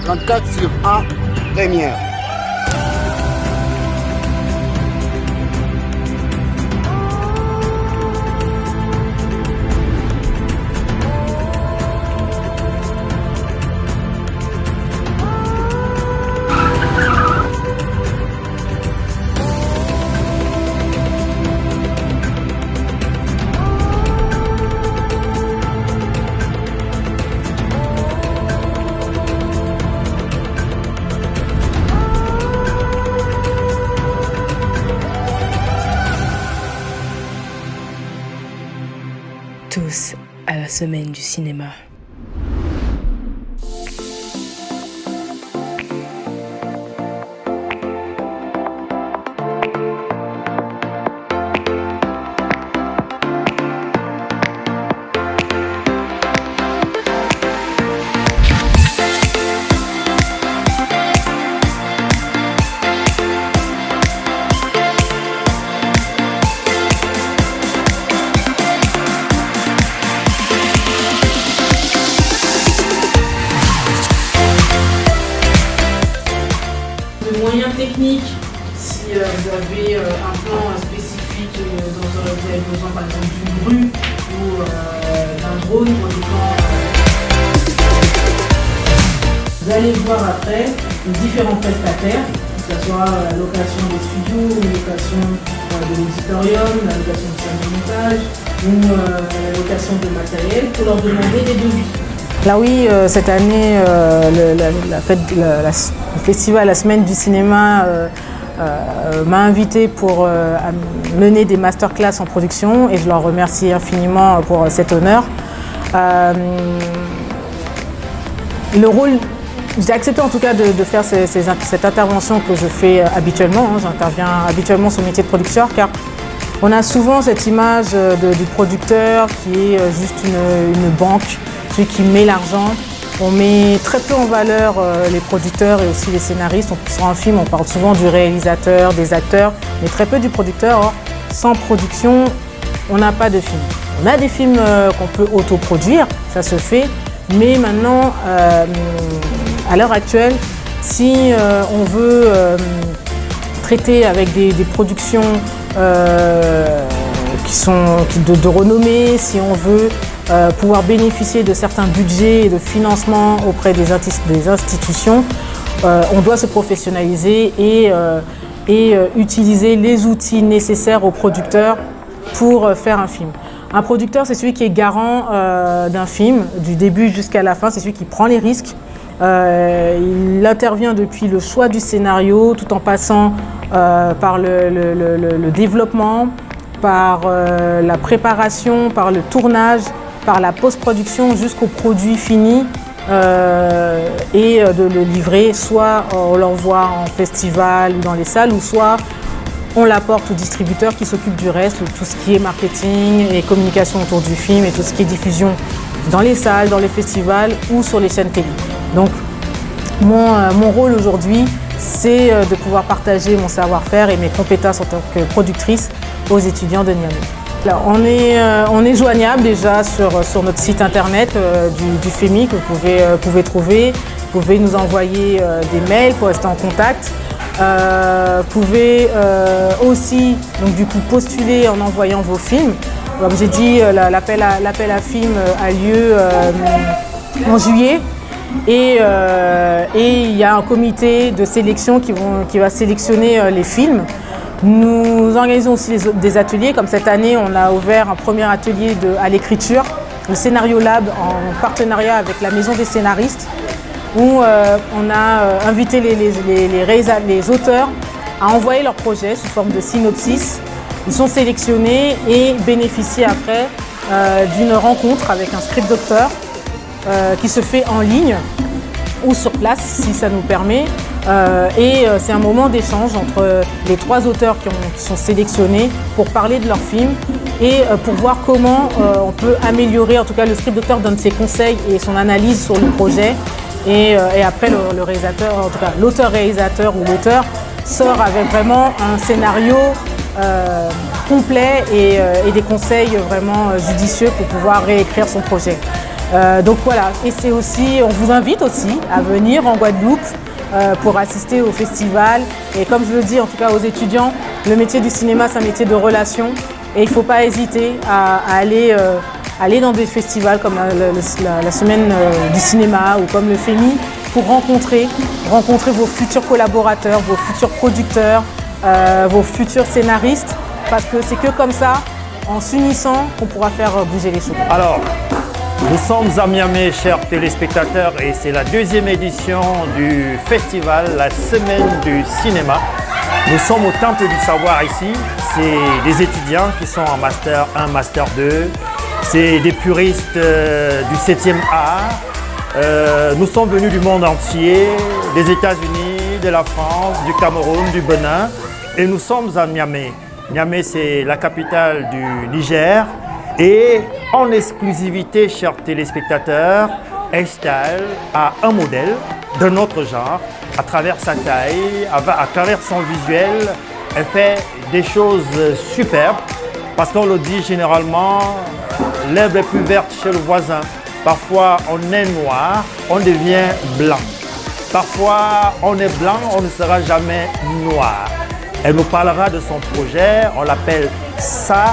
34 sur A, première. Tous à la semaine du cinéma. Moyens techniques, si vous avez un plan spécifique dont vous avez besoin par exemple d'une grue ou d'un drone pour des plans. Vous allez voir après les différents prestataires, que ce soit la location des studios, la location de l'auditorium, la location de salle de montage ou la location de matériel pour leur demander des devis. Là oui, cette année, le festival La Semaine du Cinéma m'a invité pour mener des masterclass en production et je leur remercie infiniment pour cet honneur. Le rôle, j'ai accepté en tout cas de faire cette intervention que je fais habituellement. J'interviens habituellement sur le métier de producteur car on a souvent cette image du producteur qui est juste une banque, celui qui met l'argent. On met très peu en valeur les producteurs et aussi les scénaristes. Sur un film, on parle souvent du réalisateur, des acteurs, mais très peu du producteur. Or, sans production, on n'a pas de film. On a des films qu'on peut autoproduire, ça se fait, mais maintenant, à l'heure actuelle, si on veut traiter avec des productions qui sont de renommée, si on veut pouvoir bénéficier de certains budgets et de financement auprès des institutions, on doit se professionnaliser et utiliser les outils nécessaires aux producteurs pour faire un film. Un producteur, c'est celui qui est garant d'un film, du début jusqu'à la fin, c'est celui qui prend les risques. Il intervient depuis le choix du scénario, tout en passant par le développement, par la préparation, par le tournage, par la post-production jusqu'au produit fini et de le livrer. Soit on l'envoie en festival ou dans les salles, ou soit on l'apporte au distributeur qui s'occupe du reste, tout ce qui est marketing et communication autour du film et tout ce qui est diffusion dans les salles, dans les festivals ou sur les chaînes télé. Donc mon rôle aujourd'hui, c'est de pouvoir partager mon savoir-faire et mes compétences en tant que productrice aux étudiants de Niamey. Alors, on est joignable déjà sur notre site internet du FEMI que vous pouvez trouver. Vous pouvez nous envoyer des mails pour rester en contact. Vous pouvez aussi donc, du coup, postuler en envoyant vos films. Comme j'ai dit, l'appel à films a lieu en juillet. Et il y a un comité de sélection qui va sélectionner les films. Nous organisons aussi des ateliers, comme cette année on a ouvert un premier atelier à l'écriture, le Scénario Lab en partenariat avec la Maison des Scénaristes, où on a invité les auteurs à envoyer leurs projets sous forme de synopsis. Ils sont sélectionnés et bénéficient après d'une rencontre avec un script doctor qui se fait en ligne ou sur place si ça nous permet. C'est un moment d'échange entre les 3 auteurs qui sont sélectionnés pour parler de leur film et pour voir comment on peut améliorer. En tout cas, le script doctor donne ses conseils et son analyse sur le projet. Et après, le réalisateur, en tout cas l'auteur-réalisateur ou l'auteur, sort avec vraiment un scénario complet et des conseils vraiment judicieux pour pouvoir réécrire son projet. Donc voilà, et c'est aussi, on vous invite aussi à venir en Guadeloupe pour assister au festival. Et comme je le dis en tout cas aux étudiants, le métier du cinéma c'est un métier de relation et il ne faut pas hésiter à aller dans des festivals comme la semaine du cinéma ou comme le FEMI pour rencontrer vos futurs collaborateurs, vos futurs producteurs, vos futurs scénaristes, parce que c'est que comme ça, en s'unissant, qu'on pourra faire bouger les choses. Alors, nous sommes à Miami, chers téléspectateurs, et c'est la deuxième édition du festival, la semaine du cinéma. Nous sommes au Temple du Savoir ici. C'est des étudiants qui sont en Master 1, Master 2. C'est des puristes du 7e art. Nous sommes venus du monde entier, des États-Unis, de la France, du Cameroun, du Bénin. Et nous sommes à Niamey. Niamey, c'est la capitale du Niger. Et en exclusivité, chers téléspectateurs, Estelle a un modèle de notre genre. À travers sa taille, à travers son visuel, elle fait des choses superbes. Parce qu'on le dit généralement, l'herbe est plus verte chez le voisin. Parfois, on est noir, on devient blanc. Parfois, on est blanc, on ne sera jamais noir. Elle nous parlera de son projet, on l'appelle Sakina.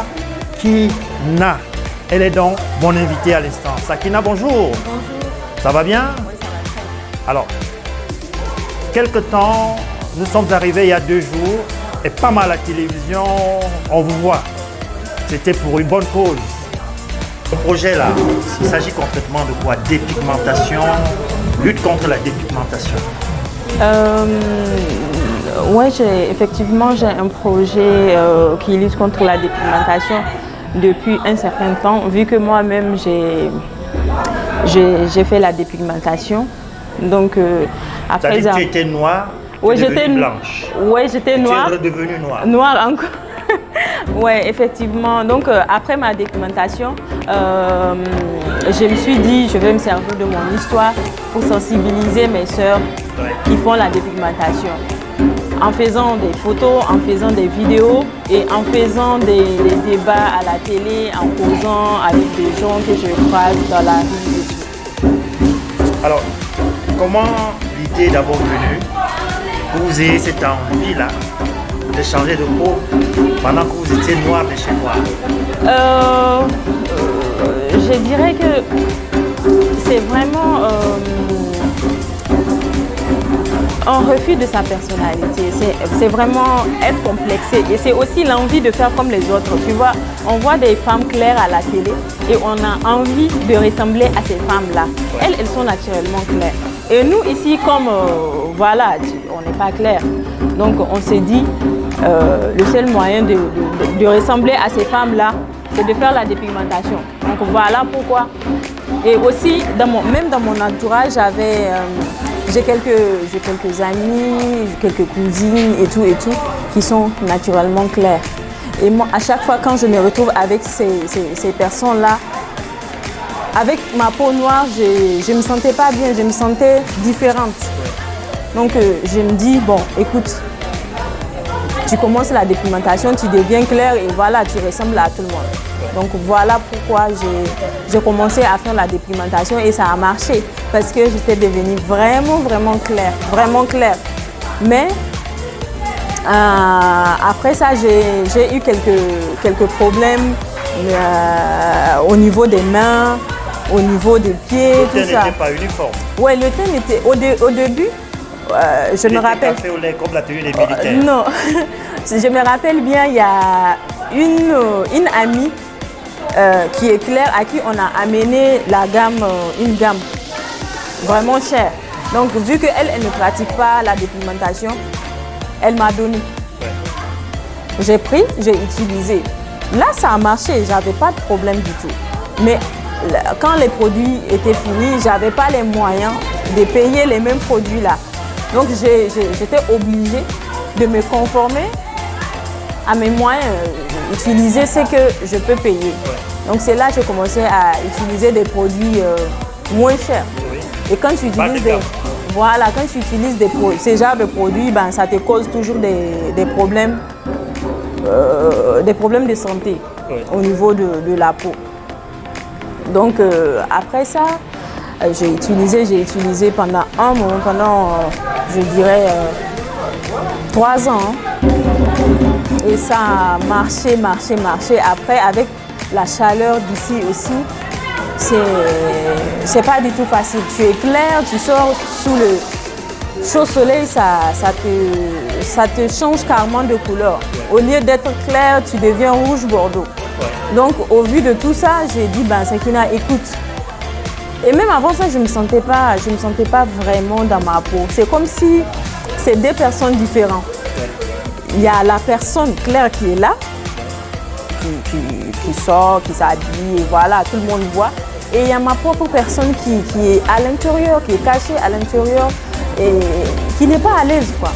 Elle est donc mon invitée à l'instant. Sakina, bonjour. Bonjour. Ça va bien? Oui, ça va très bien. Alors, quelque temps, nous sommes arrivés il y a 2 jours et pas mal à la télévision, on vous voit. C'était pour une bonne cause. Le projet là, il s'agit concrètement de quoi? Dépigmentation, lutte contre la dépigmentation. Oui, effectivement, j'ai un projet qui lutte contre la dépigmentation depuis un certain temps, vu que moi-même j'ai fait la dépigmentation. Donc après Ça veut dire que tu étais noire, oui, tu es devenue blanche. Oui, j'étais noire. Tu es redevenue noire. Noire encore. Oui, effectivement. Donc après ma dépigmentation, je me suis dit je vais me servir de mon histoire pour sensibiliser mes sœurs qui font la dépigmentation. En faisant des photos, en faisant des vidéos et en faisant des débats à la télé, en causant avec des gens que je croise dans la rue. Alors, comment l'idée est d'abord venue que vous ayez cette envie-là de changer de peau pendant que vous étiez noir de chez noir? Je dirais que c'est vraiment un refus de sa personnalité. C'est vraiment être complexé et c'est aussi l'envie de faire comme les autres. Tu vois, on voit des femmes claires à la télé et on a envie de ressembler à ces femmes-là. Elles sont naturellement claires. Et nous ici, comme voilà, on n'est pas clair. Donc on s'est dit, le seul moyen de ressembler à ces femmes-là, c'est de faire la dépigmentation. Donc voilà pourquoi. Et aussi, même dans mon entourage, j'ai quelques amis, quelques cousines et tout, qui sont naturellement claires. Et moi, à chaque fois quand je me retrouve avec ces personnes-là, avec ma peau noire, je ne me sentais pas bien, je me sentais différente. Donc je me dis, bon, écoute, tu commences la dépigmentation, tu deviens claire et voilà, tu ressembles à tout le monde. Donc voilà pourquoi j'ai commencé à faire la dépigmentation et ça a marché. Parce que j'étais devenue vraiment claire. Mais après ça, j'ai eu quelques problèmes au niveau des mains, au niveau des pieds, tout ça. Le teint n'était pas uniforme. Oui, le teint était au début. Je me rappelle. Café au lait comme la tenue des militaires. Non, je me rappelle bien, il y a une amie qui est claire à qui on a amené une gamme vraiment chère. Donc vu qu'elle ne pratique pas la dépigmentation, elle m'a donné. Ouais. J'ai pris, j'ai utilisé. Là, ça a marché, j'avais pas de problème du tout. Mais quand les produits étaient finis, j'avais pas les moyens de payer les mêmes produits là. Donc j'étais obligée de me conformer à mes moyens, utiliser ce que je peux payer. Donc c'est là que j'ai commencé à utiliser des produits moins chers. Oui. Et quand tu utilises quand tu utilises ces genres de produits, ben, ça te cause toujours des problèmes de santé au niveau de la peau. Donc après ça, j'ai utilisé pendant un moment, je dirais 3 ans. Et ça a marché. Après, avec la chaleur d'ici aussi, c'est pas du tout facile. Tu éclaires, tu sors sous le chaud soleil, ça te change carrément de couleur. Au lieu d'être clair, tu deviens rouge bordeaux. Donc au vu de tout ça, j'ai dit Sekina, écoute. Et même avant ça, je me sentais pas vraiment dans ma peau. C'est comme si c'est 2 personnes différentes. Il y a la personne claire qui est là, qui sort, qui s'habille, et voilà, tout le monde voit. Et il y a ma propre personne qui est à l'intérieur, qui est cachée à l'intérieur et qui n'est pas à l'aise, quoi.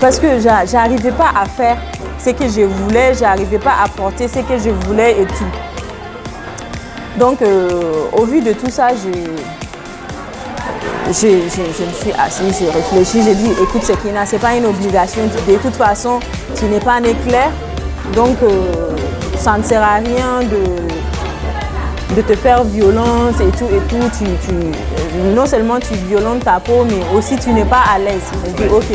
Parce que j'arrivais pas à faire ce que je voulais, j'arrivais pas à porter ce que je voulais et tout. Donc, au vu de tout ça, je me suis assise, j'ai réfléchi, j'ai dit, écoute Sekina, c'est pas une obligation, de toute façon, tu n'es pas un éclair, donc ça ne sert à rien de te faire violence et tout. Non seulement tu violentes ta peau, mais aussi tu n'es pas à l'aise. J'ai dit, ok,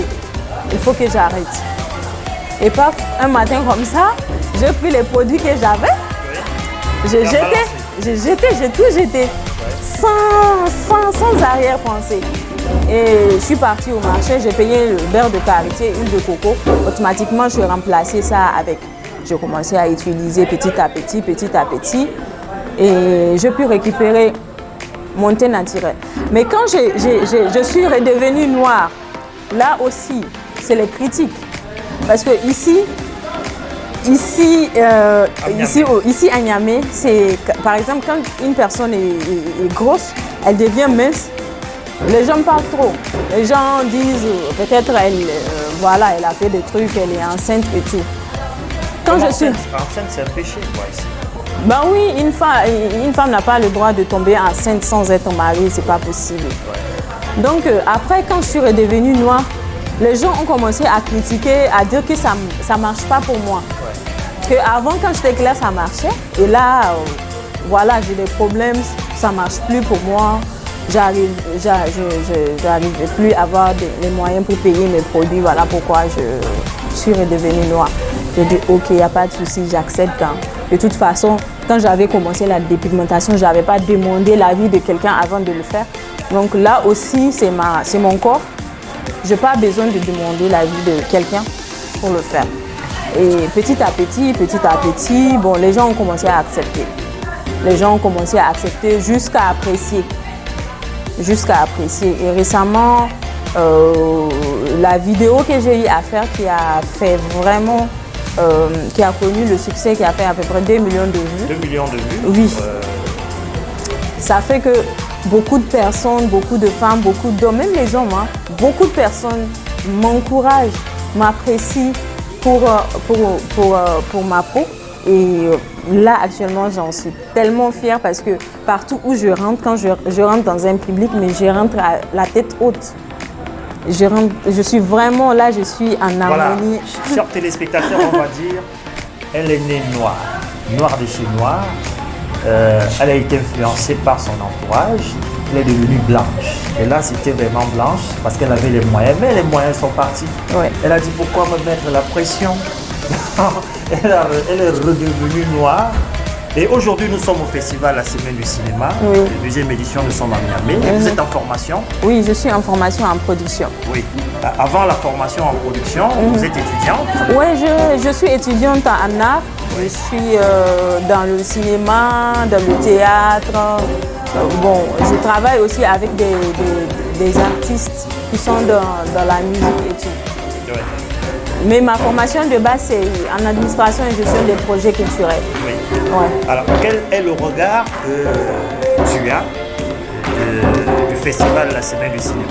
il faut que j'arrête. Et paf, un matin comme ça, j'ai pris les produits que j'avais, j'ai tout jeté. Sans arrière-pensée. Et je suis partie au marché, j'ai payé le beurre de karité, huile de coco. Automatiquement, je remplaçais ça avec. J'ai commencé à utiliser petit à petit. Et j'ai pu récupérer mon teint naturel. Mais quand je suis redevenue noire, là aussi, c'est les critiques. Parce que ici à Niamey, par exemple, quand une personne est grosse, elle devient mince, les gens parlent trop. Les gens disent, peut-être elle a fait des trucs, elle est enceinte et tout. Enceinte, c'est un péché, quoi, ici. Ben oui, une femme n'a pas le droit de tomber enceinte sans être mariée, c'est pas possible. Ouais. Donc après, quand je suis redevenue noire, les gens ont commencé à critiquer, à dire que ça marche pas pour moi. Ouais. Parce qu'avant, quand j'étais claire, ça marchait. Et là, voilà, j'ai des problèmes, ça marche plus pour moi. J'arrivais plus à avoir les moyens pour payer mes produits. Voilà pourquoi je suis redevenue noire. J'ai dit, ok, il n'y a pas de souci, j'accepte. Hein. De toute façon, quand j'avais commencé la dépigmentation, je n'avais pas demandé l'avis de quelqu'un avant de le faire. Donc là aussi, c'est mon corps. Je n'ai pas besoin de demander l'avis de quelqu'un pour le faire. Et petit à petit, bon, les gens ont commencé à accepter. Les gens ont commencé à accepter jusqu'à apprécier. Et récemment, la vidéo que j'ai eu à faire qui a fait vraiment, qui a connu le succès, qui a fait à peu près 2 millions de vues. 2 millions de vues? Oui. Ça fait que beaucoup de personnes, beaucoup de femmes, beaucoup d'hommes, même les hommes, hein, beaucoup de personnes m'encouragent, m'apprécient pour ma peau. Et là, actuellement, j'en suis tellement fière parce que partout où je rentre, quand je rentre dans un public, mais je rentre à la tête haute. Je suis vraiment là, je suis en harmonie. Voilà, chers téléspectateurs, on va dire, elle est née noire, noire de chez noire. Elle a été influencée par son entourage, elle est devenue blanche. Et là, c'était vraiment blanche parce qu'elle avait les moyens, mais les moyens sont partis. Ouais. Elle a dit, pourquoi me mettre la pression? Elle est redevenue noire. Et aujourd'hui, nous sommes au festival La Semaine du Cinéma. Oui. La deuxième édition, nous sommes à Niamey. Vous êtes en formation? Oui, je suis en formation en production. Oui. Avant la formation en production, vous êtes étudiante? Oui, je suis étudiante en art. Je suis dans le cinéma, dans le théâtre. Bon, je travaille aussi avec des artistes qui sont dans la musique et tout. Oui. Mais ma formation de base, c'est en administration et gestion des projets culturels. Oui. Ouais. Alors, quel est le regard que tu as du festival La Semaine du Cinéma?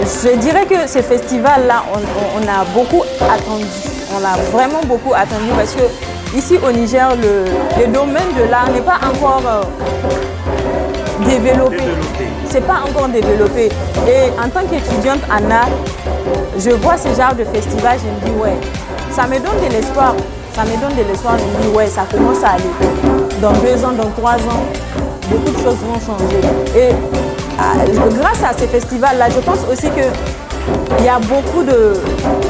Je dirais que ce festival-là, on a beaucoup attendu. On l'a vraiment beaucoup attendu parce que ici au Niger, le domaine de l'art n'est pas encore développé. C'est pas encore développé. Et en tant qu'étudiante en art, je vois ce genre de festival, je me dis ouais, ça me donne de l'espoir. Ça me donne de l'espoir, je me dis ouais, ça commence à aller. dans 2 ans, dans 3 ans, beaucoup de choses vont changer. Et grâce à ces festivals-là, je pense aussi qu'il y a beaucoup de...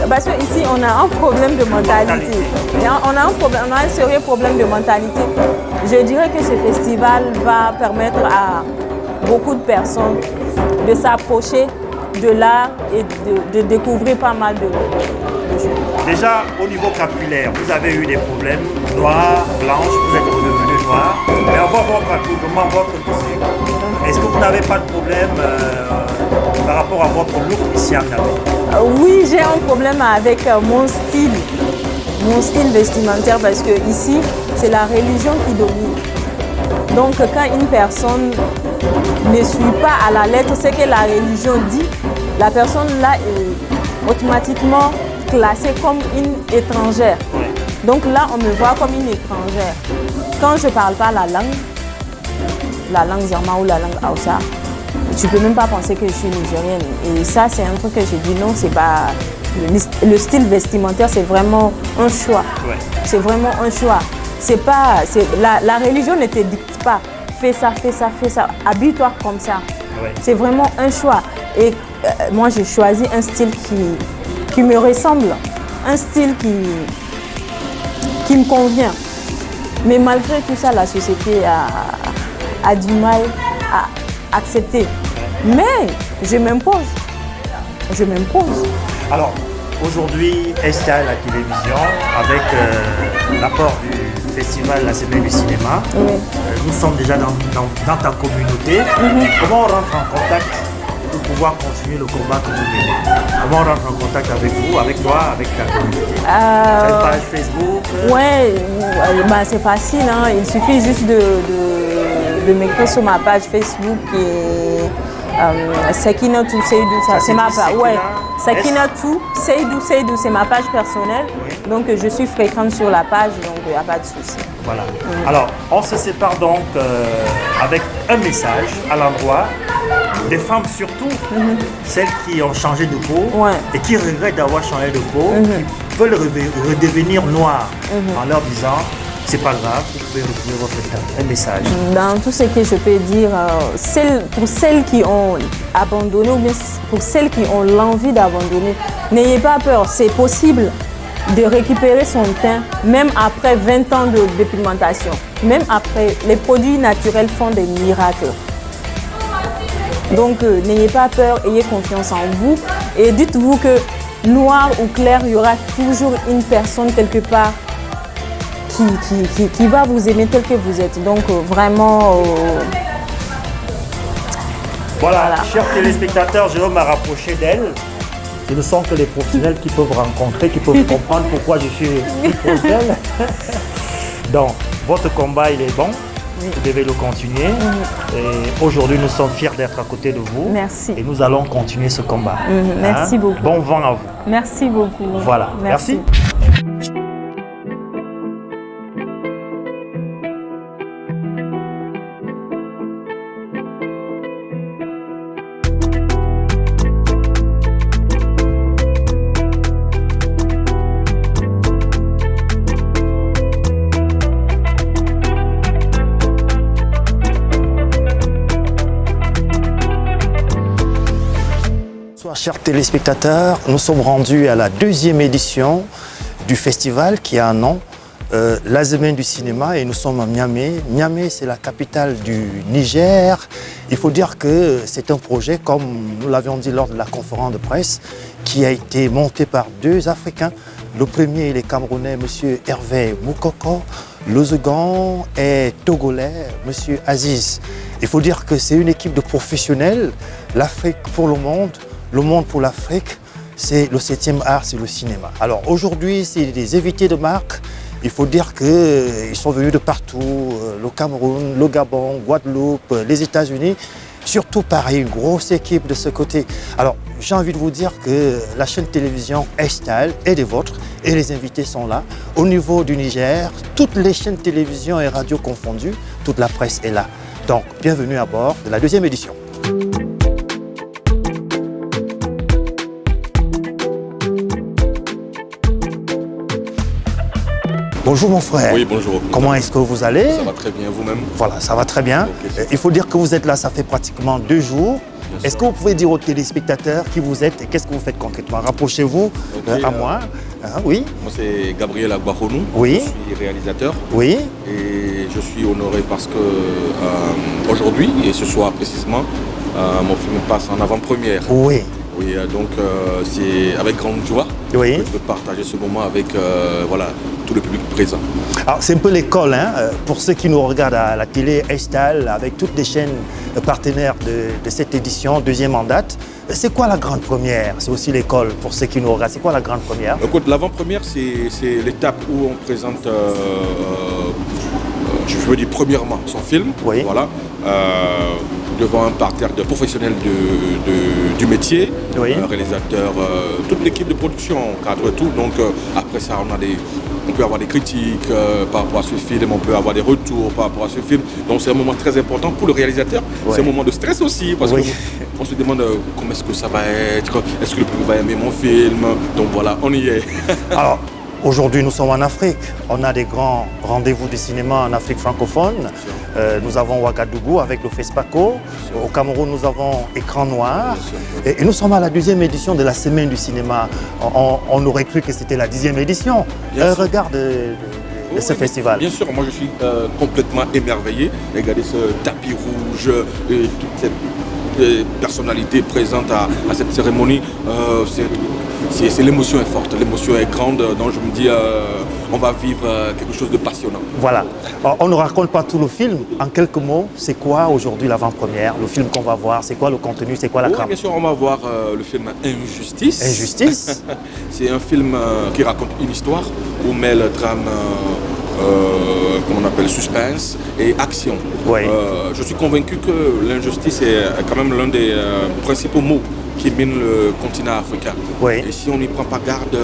Parce qu'ici, on a un problème de mentalité. On a un sérieux problème de mentalité. Je dirais que ce festival va permettre à beaucoup de personnes de s'approcher de l'art et de découvrir pas mal de choses. Déjà, au niveau capillaire, vous avez eu des problèmes noirs, blanches, vous êtes redevenu noir. Mais on va voir rapidement votre physique. Est-ce que vous n'avez pas de problème par rapport à votre look ici à Niamey? Oui, j'ai un problème avec mon style vestimentaire parce que ici, c'est la religion qui domine. Donc, quand une personne ne suit pas à la lettre ce que la religion dit, la personne là est automatiquement classée comme une étrangère. Donc là, on me voit comme une étrangère. Quand je ne parle pas la langue Zarma ou la langue Hausa, tu ne peux même pas penser que je suis nigérienne. Et ça, c'est un truc que j'ai dit non, c'est pas... Le style vestimentaire, c'est vraiment un choix. Ouais. C'est vraiment un choix. C'est pas... La religion ne te dicte pas. Fais ça, fais ça, fais ça. Habille-toi comme ça. Ouais. C'est vraiment un choix. Et moi, j'ai choisi un style qui me ressemble. Un style qui me convient. Mais malgré tout ça, la société a du mal à accepter. Mais je m'impose. Je m'impose. Alors, aujourd'hui, Estia à la télévision, avec l'apport du festival La Semaine du Cinéma, Oui. Nous sommes déjà dans ta communauté. Comment on rentre en contact pour pouvoir continuer le combat que vous menez? Comment on rentre en contact avec vous, avec toi, avec ta communauté? T'as une page Facebook? Ouais, c'est facile. Hein. Il suffit juste de m'écrire sur ma page Facebook et Sekinatou Seydou, c'est ma page. Ouais, Sekinatou Seydou, c'est ma page personnelle. Oui. Donc je suis fréquente sur la page, donc il n'y a pas de souci. Voilà. Alors, on se sépare donc avec un message à l'endroit des femmes surtout, celles qui ont changé de peau et qui regrettent d'avoir changé de peau, qui veulent redevenir noires en leur disant c'est pas grave, vous pouvez retrouver votre temps. Un message. Dans tout ce que je peux dire, pour celles qui ont abandonné ou bien pour celles qui ont l'envie d'abandonner, n'ayez pas peur, c'est possible de récupérer son teint même après 20 ans de dépigmentation. Même après, les produits naturels font des miracles. Donc n'ayez pas peur, ayez confiance en vous et dites-vous que noir ou clair, il y aura toujours une personne quelque part qui va vous aimer tel que vous êtes. Donc vraiment... Voilà, chers téléspectateurs, Jérôme m'a rapproché d'elle. Ce ne sont que les professionnels qui peuvent rencontrer, qui peuvent comprendre pourquoi je suis plus proche d'elle. Donc, votre combat, il est bon. Oui. Vous devez le continuer. Et aujourd'hui, nous sommes fiers d'être à côté de vous. Merci. Et nous allons continuer ce combat. Merci beaucoup. Bon vent à vous. Merci beaucoup. Voilà. Merci. Bonsoir chers téléspectateurs, nous sommes rendus à la 2e édition du festival qui a un nom, La Semaine du Cinéma, et nous sommes à Niamey. Niamey, c'est la capitale du Niger. Il faut dire que c'est un projet, comme nous l'avions dit lors de la conférence de presse, qui a été monté par 2 Africains. Le premier, il est camerounais, M. Hervé Moukoko. Le second est togolais, M. Aziz. Il faut dire que c'est une équipe de professionnels, l'Afrique pour le monde pour l'Afrique, c'est le 7e art, c'est le cinéma. Alors aujourd'hui, c'est des invités de marque. Il faut dire qu'ils sont venus de partout, le Cameroun, le Gabon, Guadeloupe, les États-Unis. Surtout pareil, une grosse équipe de ce côté. Alors j'ai envie de vous dire que la chaîne télévision Style est des vôtres et les invités sont là. Au niveau du Niger, toutes les chaînes télévision et radio confondues, toute la presse est là. Donc bienvenue à bord de la 2e édition. Bonjour mon frère. Oui, bonjour. Comment est-ce que vous allez? Ça va très bien, vous-même? Voilà, ça va très bien. Okay. Il faut dire que vous êtes là, ça fait pratiquement 2 jours. Est-ce que vous pouvez dire aux téléspectateurs qui vous êtes et qu'est-ce que vous faites concrètement? Rapprochez-vous à moi. Oui. Moi, c'est Gabriel Agbahonou. Oui. Je suis réalisateur. Oui. Et je suis honoré parce que aujourd'hui, et ce soir précisément, mon film passe en avant-première. Oui. Oui, donc c'est avec grande joie que je peux partager ce moment avec voilà, tout le public présent. Alors c'est un peu l'école, hein, pour ceux qui nous regardent à la télé, Estal, avec toutes les chaînes partenaires de cette édition, deuxième en date. C'est quoi la grande première? C'est aussi l'école pour ceux qui nous regardent. C'est quoi la grande première? Écoute, l'avant-première, c'est l'étape où on présente, je veux dire premièrement, son film. Oui. Voilà. Devant un parterre de professionnels du métier, oui. Réalisateurs, toute l'équipe de production, cadre tout. Donc après ça, on peut avoir des critiques par rapport à ce film, on peut avoir des retours par rapport à ce film. Donc c'est un moment très important pour le réalisateur. Oui. C'est un moment de stress aussi parce qu'on se demande comment est-ce que ça va être, est-ce que le public va aimer mon film. Donc voilà, on y est. Alors, aujourd'hui, nous sommes en Afrique. On a des grands rendez-vous du cinéma en Afrique francophone. Nous avons Ouagadougou avec le FESPACO. Au Cameroun, nous avons Écran Noir. Et nous sommes à la 2e édition de la Semaine du cinéma. On aurait cru que c'était la 10e édition. Regarde ce festival. Bien sûr, moi je suis complètement émerveillé. Regardez ce tapis rouge, toute cette personnalité présente à cette cérémonie. L'émotion est forte, l'émotion est grande, donc je me dis on va vivre quelque chose de passionnant. Voilà. Alors, on ne raconte pas tout le film. En quelques mots, c'est quoi aujourd'hui l'avant-première? Le film qu'on va voir, c'est quoi le contenu, c'est quoi la trame? Bien sûr, on va voir le film Injustice. Injustice. C'est un film qui raconte une histoire où mêle drame, comment on appelle, suspense et action. Oui. Je suis convaincu que l'injustice est quand même l'un des principaux mots qui mine le continent africain. Oui. Et si on n'y prend pas garde,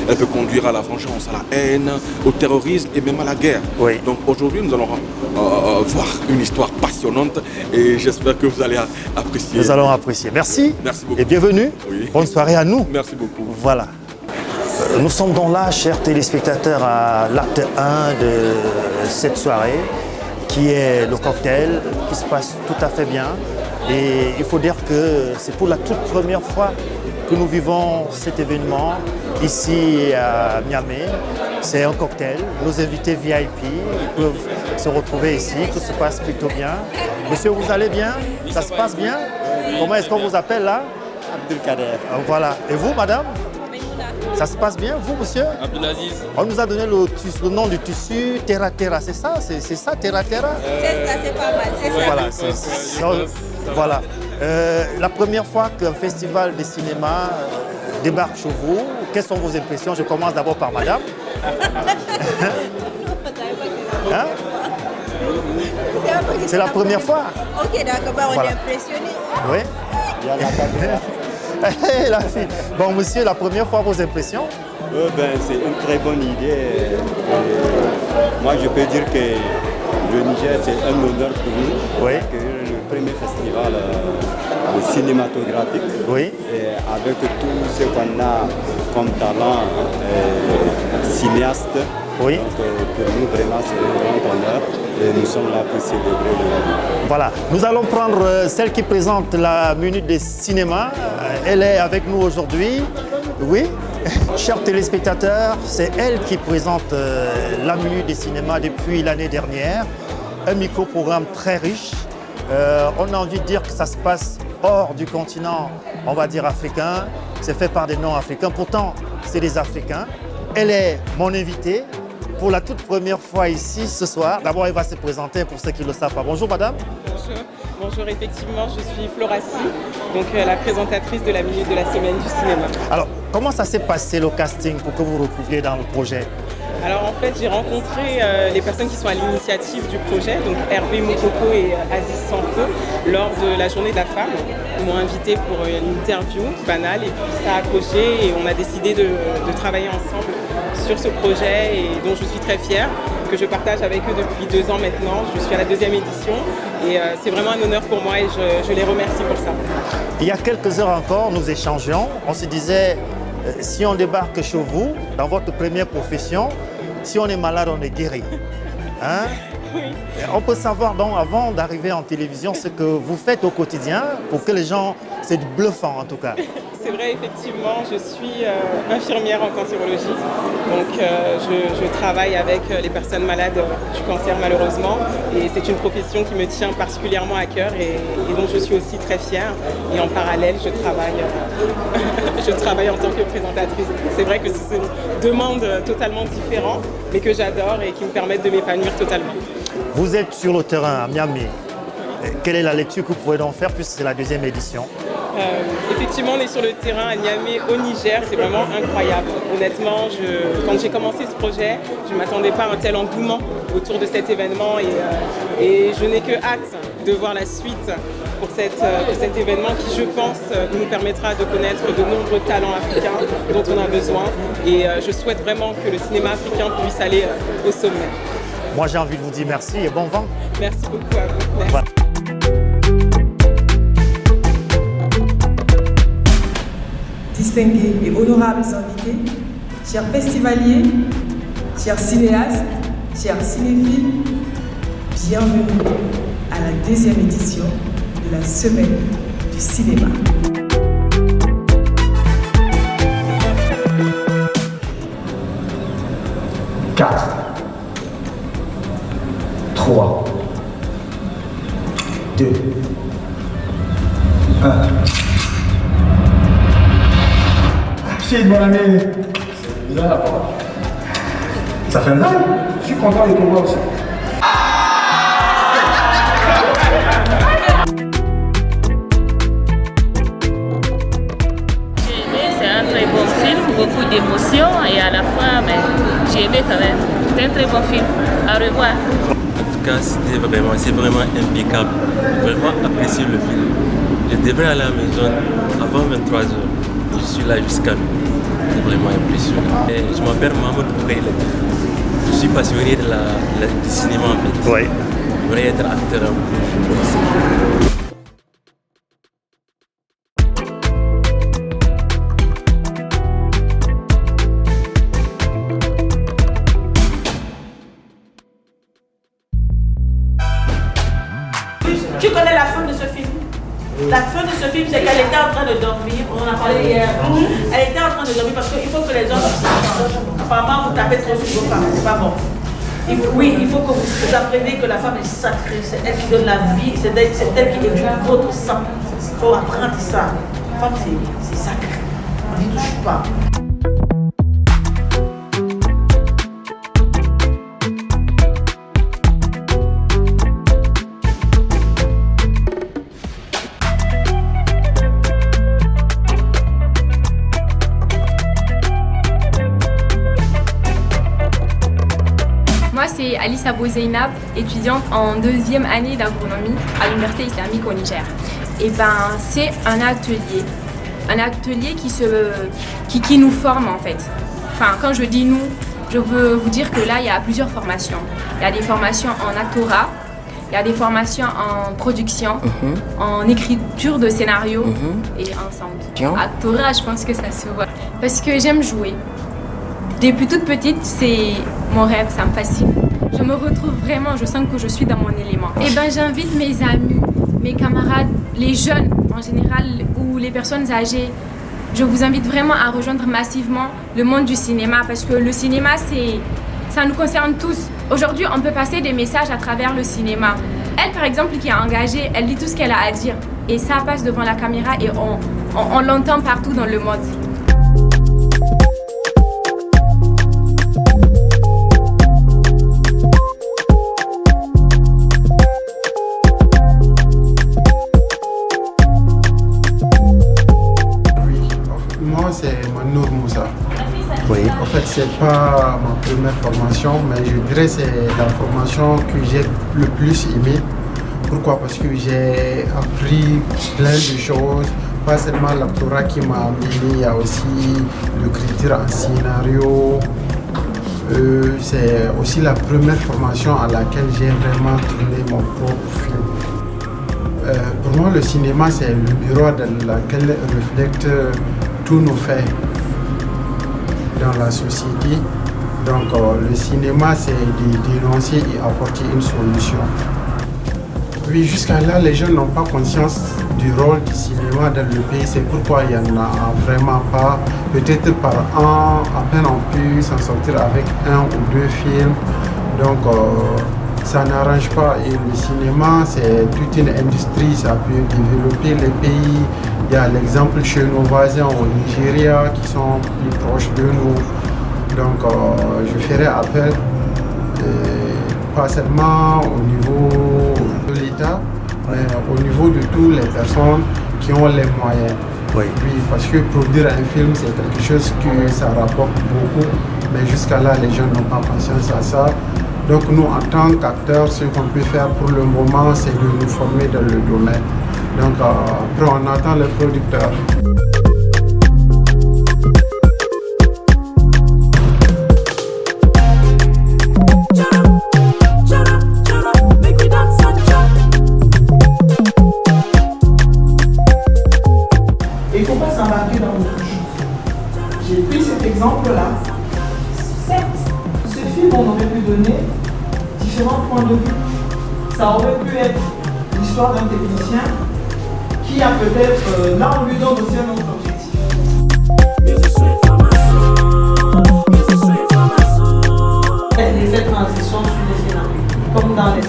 elle peut conduire à la vengeance, à la haine, au terrorisme et même à la guerre. Oui. Donc aujourd'hui, nous allons voir une histoire passionnante et j'espère que vous allez apprécier. Nous allons apprécier. Merci. Merci beaucoup. Et bienvenue. Oui. Bonne soirée à nous. Merci beaucoup. Voilà. Nous sommes donc là, chers téléspectateurs, à l'acte 1 de cette soirée, qui est le cocktail, qui se passe tout à fait bien. Et il faut dire que c'est pour la toute première fois que nous vivons cet événement ici à Niamey. C'est un cocktail. Nos invités VIP, ils peuvent se retrouver ici. Tout se passe plutôt bien. Monsieur, vous allez bien? Ça se passe bien? Comment est-ce qu'on vous appelle là? Abdelkader. Voilà. Et vous, madame? Ça se passe bien, vous, monsieur? Abdelaziz. On nous a donné le nom du tissu Terra Terra, c'est ça? C'est ça, Terra Terra? C'est ça, c'est pas mal, c'est ça. Voilà. Voilà. La première fois qu'un festival de cinéma débarque chez vous, quelles sont vos impressions? Je commence d'abord par madame. Hein? C'est la première fois? Ok, d'accord, on Voilà. est impressionné. Oui. La fille. Bon, monsieur, la première fois, vos impressions? C'est une très bonne idée. Moi, je peux dire que le Niger, c'est un honneur pour nous. Oui. Que le premier festival cinématographique. Oui. Et avec tout ce qu'on a comme talent cinéaste. Oui. Donc, pour nous, vraiment, c'est un grand honneur. Et nous sommes là pour célébrer le... Voilà, nous allons prendre celle qui présente la minute des cinémas. Elle est avec nous aujourd'hui. Oui, chers téléspectateurs, c'est elle qui présente la minute des cinémas depuis l'année dernière. Un micro-programme très riche. On a envie de dire que ça se passe hors du continent, on va dire africain. C'est fait par des non-africains. Pourtant, c'est des Africains. Elle est mon invitée. Pour la toute première fois ici ce soir. D'abord, elle va se présenter pour ceux qui ne le savent pas. Bonjour madame. Bonjour. Bonjour, effectivement, je suis Florassi, donc la présentatrice de la minute de la semaine du cinéma. Alors, comment ça s'est passé le casting pour que vous retrouviez dans le projet? Alors en fait, j'ai rencontré les personnes qui sont à l'initiative du projet, donc Hervé Moukoko et Aziz Sanfo, lors de la journée de la femme. Ils m'ont invité pour une interview banale et puis ça a accroché et on a décidé de travailler ensemble sur ce projet et dont je suis très fière, que je partage avec eux depuis 2 ans maintenant. Je suis à la 2e édition et c'est vraiment un honneur pour moi et je les remercie pour ça. Il y a quelques heures encore, nous échangeons. On se disait, si on débarque chez vous, dans votre première profession, si on est malade, on est guéri. Hein? Oui. Et on peut savoir donc, avant d'arriver en télévision, ce que vous faites au quotidien pour que les gens... C'est bluffant en tout cas. C'est vrai, effectivement, je suis infirmière en cancérologie. Donc je travaille avec les personnes malades du cancer malheureusement. Et c'est une profession qui me tient particulièrement à cœur et dont je suis aussi très fière. Et en parallèle, je travaille en tant que présentatrice. C'est vrai que c'est deux mondes totalement différents, mais que j'adore et qui me permettent de m'épanouir totalement. Vous êtes sur le terrain à Miami. Quelle est la lecture que vous pouvez en faire puisque c'est la 2e édition? Effectivement, on est sur le terrain à Niamey, au Niger. C'est vraiment incroyable. Honnêtement, quand j'ai commencé ce projet, je ne m'attendais pas à un tel engouement autour de cet événement et je n'ai que hâte de voir la suite pour cet événement qui, je pense, nous permettra de connaître de nombreux talents africains dont on a besoin. Et je souhaite vraiment que le cinéma africain puisse aller au sommet. Moi, j'ai envie de vous dire merci et bon vent. Merci beaucoup à vous. Merci. Voilà. Distingués et honorables invités, chers festivaliers, chers cinéastes, chers cinéphiles, bienvenue à la 2e édition de la Semaine du cinéma. Quatre, 3, 2, 1. Shit, mon ami. C'est bizarre la parole. Ça fait un bail. Je suis content de te voir aussi. J'ai aimé, c'est un très bon film, beaucoup d'émotions et à la fin, mais j'ai aimé quand même. C'est un très bon film. Au revoir. En tout cas, c'est vraiment impeccable. Vraiment apprécié le film. Je devrais aller à la maison avant 23h. Je suis là jusqu'à minuit. C'est vraiment impressionnant. Et je m'appelle Mahmoud Bougaï Latif. Je suis passionné du cinéma en fait. Oui. Je voudrais être acteur un peu. Tu connais la fin de ce film? La fin de ce film, c'est qu'elle était en train de dormir. On en a parlé hier. Elle était en train de dormir parce qu'il faut que les hommes... Apparemment, vous tapez trop sur vos femmes. C'est pas bon. Oui, il faut que vous appreniez que la femme est sacrée. C'est elle qui donne la vie. C'est elle qui éduque votre sang. Il faut apprendre ça. La femme, c'est sacré. On n'y touche pas. C'est Alice Abou Zeynab, étudiante en 2e année d'agronomie à l'Université islamique au Niger. Et ben, c'est un atelier qui nous forme en fait. Enfin, quand je dis nous, je veux vous dire que là, il y a plusieurs formations. Il y a des formations en actorat, il y a des formations en production, en écriture de scénario et en sound. Actorat, je pense que ça se voit. Parce que j'aime jouer. Depuis toute petite, c'est mon rêve, ça me fascine. Je me retrouve vraiment, je sens que je suis dans mon élément. Et ben j'invite mes amis, mes camarades, les jeunes en général ou les personnes âgées. Je vous invite vraiment à rejoindre massivement le monde du cinéma parce que le cinéma, ça nous concerne tous. Aujourd'hui, on peut passer des messages à travers le cinéma. Elle, par exemple, qui est engagée, elle dit tout ce qu'elle a à dire. Et ça passe devant la caméra et on l'entend partout dans le monde. C'est Manour Moussa. Oui. En fait, c'est pas ma première formation, mais je dirais que c'est la formation que j'ai le plus aimée. Pourquoi? Parce que j'ai appris plein de choses, pas seulement l'actorat qui m'a amené, il y a aussi l'écriture en scénario. C'est aussi la première formation à laquelle j'ai vraiment tourné mon propre film. Pour moi, le cinéma, c'est le miroir dans lequel reflète tous nos faits dans la société. Donc le cinéma, c'est de dénoncer et apporter une solution. Oui, jusqu'à là, les gens n'ont pas conscience du rôle du cinéma dans le pays. C'est pourquoi il n'y en a vraiment pas. Peut-être par an, à peine on peut s'en sortir avec 1 ou 2 films. Donc ça n'arrange pas. Et le cinéma, c'est toute une industrie. Ça peut développer les pays. Il y a l'exemple chez nos voisins au Nigeria qui sont plus proches de nous. Donc je ferai appel, pas seulement au niveau de l'État, mais au niveau de toutes les personnes qui ont les moyens. Oui, parce que produire un film, c'est quelque chose que ça rapporte beaucoup, mais jusqu'à là, les gens n'ont pas conscience à ça. Donc nous, en tant qu'acteurs, ce qu'on peut faire pour le moment, c'est de nous former dans le domaine. Donc après, on attend les producteurs. Il ne faut pas s'embarquer dans beaucoup de choses. J'ai pris cet exemple-là. Certes, ce film, on aurait pu donner différents points de vue. Ça aurait pu être l'histoire d'un technicien qui a peut-être, là on lui donne aussi un autre objectif. L'effet de transition sur les scénarios, comme dans les